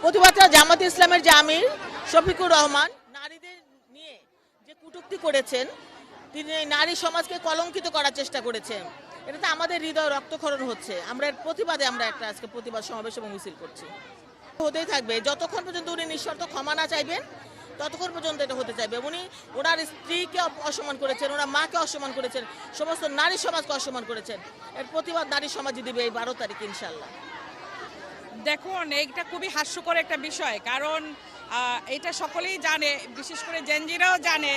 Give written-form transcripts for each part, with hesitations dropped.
প্রতিবাদটা জামাতে ইসলামের যে আমির শফিকুর রহমান নারীদের নিয়ে যে কটূক্তি করেছেন, তিনি নারী সমাজকে কলঙ্কিত করার চেষ্টা করেছেন। এটাতে আমাদের হৃদয় রক্তক্ষরণ হচ্ছে। আমরা এর প্রতিবাদে আমরা একটা আজকে প্রতিবাদ সমাবেশ এবং মিছিল করছি। হতেই থাকবে যতক্ষণ পর্যন্ত উনি নিঃশর্ত ক্ষমা না চাইবেন, ততক্ষণ পর্যন্ত এটা হতে চাইবে। উনি ওনার স্ত্রীকে অসম্মান করেছেন, ওনার মাকে অসম্মান করেছেন, সমস্ত নারী সমাজকে অসম্মান করেছেন। এর প্রতিবাদ নারী সমাজই দিবে এই 12 তারিখ ইনশাল্লাহ। দেখুন, এইটা খুবই হাস্যকর একটা বিষয়, কারণ এটা সকলেই জানে, বিশেষ করে জেনজিরাও জানে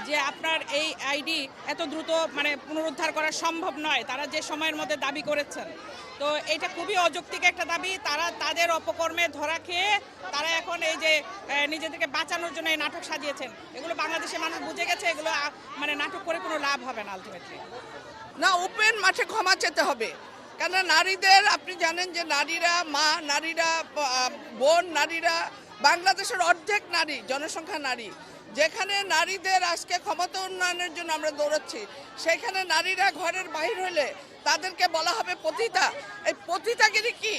যে আপনার এই আইডি এত দ্রুত পুনরুদ্ধার করা সম্ভব নয়। তারা যে সময়ের মধ্যে দাবি করেছেন, তো এটা খুবই অযৌক্তিক একটা দাবি। তারা তাদের অপকর্মে ধরা খেয়ে তারা এখন এই যে নিজেদেরকে বাঁচানোর জন্য এই নাটক সাজিয়েছেন। এগুলো বাংলাদেশের মানুষ বুঝে গেছে, এগুলো নাটক করে কোনো লাভ হবে না আলটিমেটলি। না, ওপেন মাঠে ক্ষমা চেতে হবে। কেন নারীদের, আপনি জানেন যে নারীরা মা, নারীরা বোন, নারীরা বাংলাদেশের অর্ধেক নারী, জনসংখ্যা নারী। যেখানে নারীদের আজকে ক্ষমতা উন্নয়নের জন্য আমরা দৌড়াচ্ছি, সেখানে নারীরা ঘরের বাহির হলে তাদেরকে বলা হবে পতিতা। এই পতিতাগিরি কি?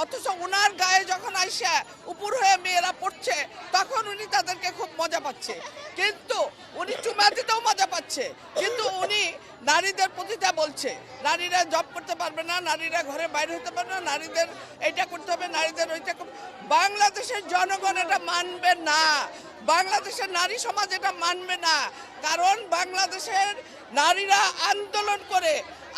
অথচ উনার গায়ে যখন আইসা উপর হয়ে মেয়েরা পড়ছে, তখন উনি তাদেরকে খুব মজা পাচ্ছে, কিন্তু উনি চুমা দিতেও মজা পাচ্ছে। কিন্তু উনি নারীদের পতিতা বলছে, নারীরা জব করতে পারবে না, নারীরা ঘরে বাইরে হতে পারবে না, নারীদের এইটা করতে হবে, নারীদের ওইটা। বাংলাদেশের জনগণ এটা মানবে না, বাংলাদেশের নারী সমাজ এটা মানবে না। কারণ বাংলাদেশের নারীরা আন্দোলন করে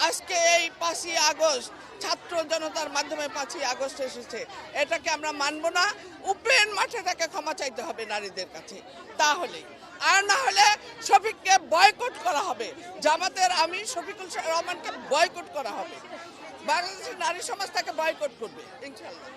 আজকে এই 5ই আগস্ট, ছাত্র জনতার মাধ্যমে 5ই আগস্ট এসেছে। এটাকে আমরা মানব না। ওপেন মাঠে তাকে ক্ষমা চাইতে হবে নারীদের কাছে, তাহলে। আর না হলে শফিককে বয়কট করা হবে, জামাতের আমির শফিকুল রহমানকে বয়কট করা হবে। বাংলাদেশের নারী সমাজ তাকে বয়কট করবে ইনশাআল্লাহ।